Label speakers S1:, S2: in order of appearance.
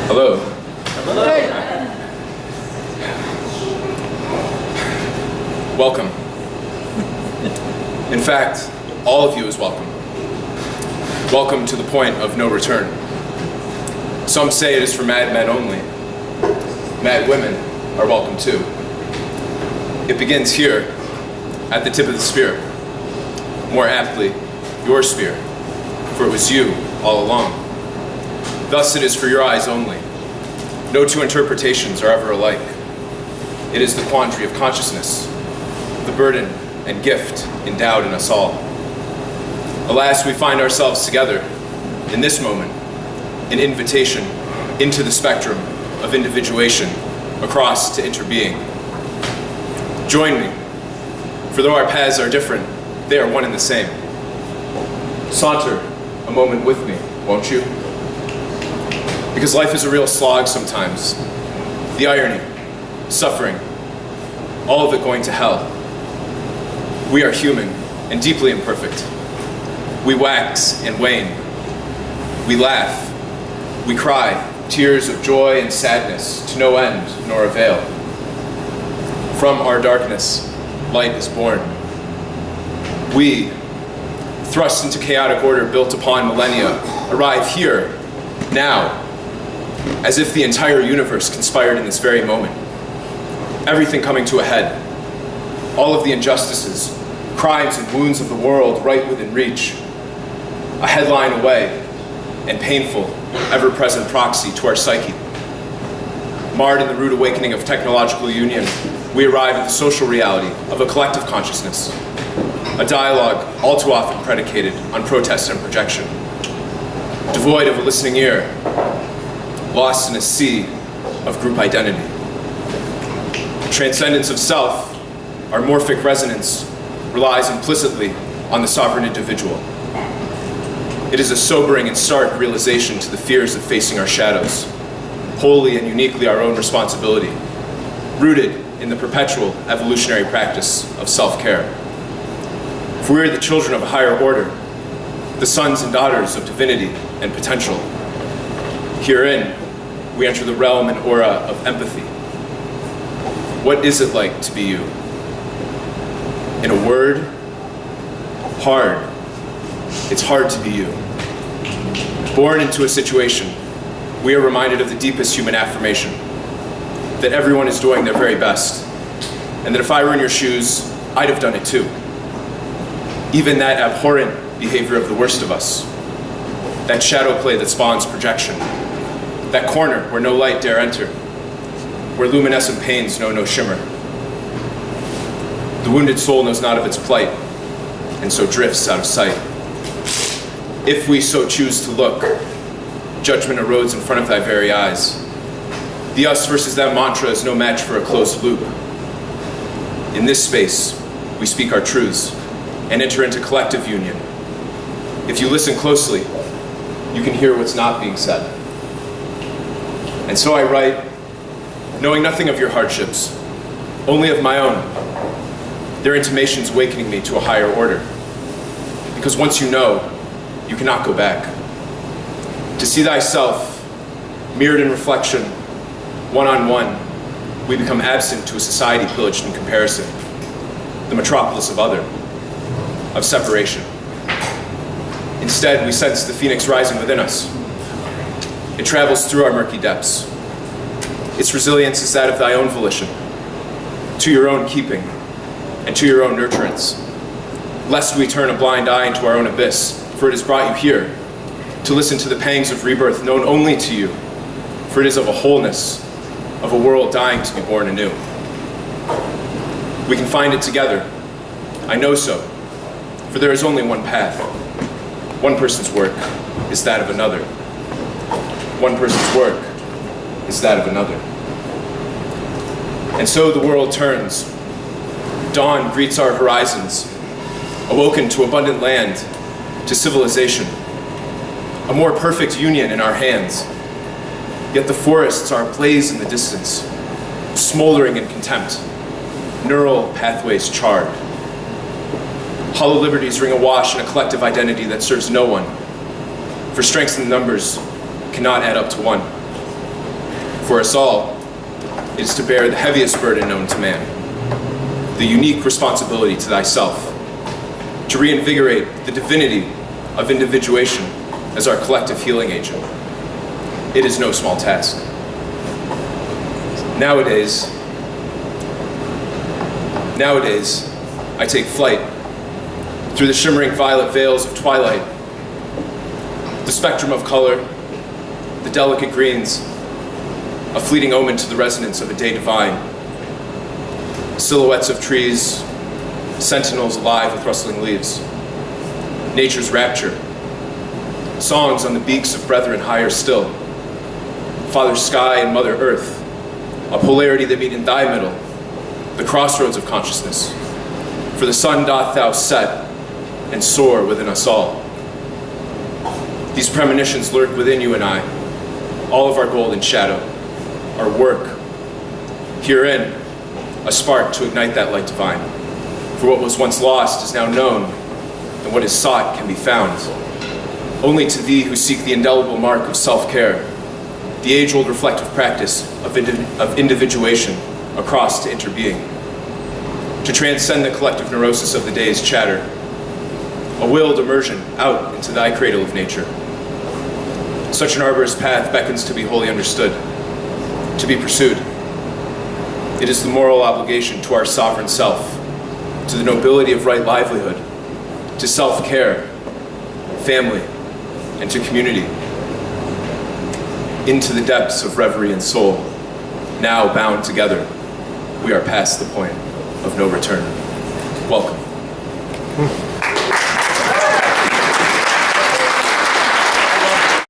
S1: Hello. Welcome. In fact, all of you is welcome. Welcome to the point of no return. Some say it is for mad men only. Mad women are welcome too. It begins here, at the tip of the spear. More aptly, your spear, for it was you all along. Thus it is for your eyes only. No two interpretations are ever alike. It is the quandary of consciousness, the burden and gift endowed in us all. Alas, we find ourselves together in this moment, an invitation into the spectrum of individuation across to interbeing. Join me, for though our paths are different, they are one and the same. Saunter a moment with me, won't you? Because life is a real slog sometimes. The irony, suffering, all of it going to hell. We are human and deeply imperfect. We wax and wane. We laugh. We cry, tears of joy and sadness to no end nor avail. From our darkness, light is born. We, thrust into chaotic order built upon millennia, arrive here, now, as if the entire universe conspired in this very moment. Everything coming to a head. All of the injustices, crimes and wounds of the world right within reach. A headline away, and painful, ever-present proxy to our psyche. Marred in the rude awakening of technological union, we arrive at the social reality of a collective consciousness. A dialogue all too often predicated on protest and projection. Devoid of a listening ear, lost in a sea of group identity. Transcendence of self, our morphic resonance, relies implicitly on the sovereign individual. It is a sobering and stark realization to the fears of facing our shadows, wholly and uniquely our own responsibility, rooted in the perpetual evolutionary practice of self-care. For we are the children of a higher order, the sons and daughters of divinity and potential. Herein, we enter the realm and aura of empathy. What is it like to be you? In a word, hard. It's hard to be you. Born into a situation, we are reminded of the deepest human affirmation, that everyone is doing their very best, and that if I were in your shoes, I'd have done it too. Even that abhorrent behavior of the worst of us, that shadow play that spawns projection, that corner where no light dare enter, where luminescent pains know no shimmer. The wounded soul knows not of its plight, and so drifts out of sight. If we so choose to look, judgment erodes in front of thy very eyes. The us versus them mantra is no match for a closed loop. In this space, we speak our truths and enter into collective union. If you listen closely, you can hear what's not being said. And so I write, knowing nothing of your hardships, only of my own, their intimations awakening me to a higher order. Because once you know, you cannot go back. To see thyself, mirrored in reflection, one-on-one, we become absent to a society pillaged in comparison, the metropolis of other, of separation. Instead, we sense the phoenix rising within us. It travels through our murky depths. Its resilience is that of thy own volition, to your own keeping, and to your own nurturance, lest we turn a blind eye into our own abyss, for it has brought you here, to listen to the pangs of rebirth known only to you, for it is of a wholeness, of a world dying to be born anew. We can find it together. I know so, for there is only one path. One person's work is that of another. One person's work is that of another. And so the world turns. Dawn greets our horizons, awoken to abundant land, to civilization, a more perfect union in our hands. Yet the forests are ablaze in the distance, smoldering in contempt, neural pathways charred. Hollow liberties ring awash in a collective identity that serves no one. For strengths in numbers cannot add up to one. For us all, it is to bear the heaviest burden known to man, the unique responsibility to thyself, to reinvigorate the divinity of individuation as our collective healing agent. It is no small task. Nowadays, I take flight through the shimmering violet veils of twilight, the spectrum of color, the delicate greens, a fleeting omen to the resonance of a day divine. Silhouettes of trees, sentinels alive with rustling leaves. Nature's rapture. Songs on the beaks of brethren higher still. Father Sky and Mother Earth, a polarity that meet in thy middle, the crossroads of consciousness. For the sun doth thou set and soar within us all. These premonitions lurk within you and I, all of our golden shadow, our work. Herein, a spark to ignite that light divine. For what was once lost is now known, and what is sought can be found. Only to thee who seek the indelible mark of self-care, the age-old reflective practice of individuation across to interbeing. To transcend the collective neurosis of the day's chatter, a willed immersion out into thy cradle of nature. Such an arborist path beckons to be wholly understood, to be pursued. It is the moral obligation to our sovereign self, to the nobility of right livelihood, to self-care, family, and to community. Into the depths of reverie and soul, now bound together, we are past the point of no return. Welcome.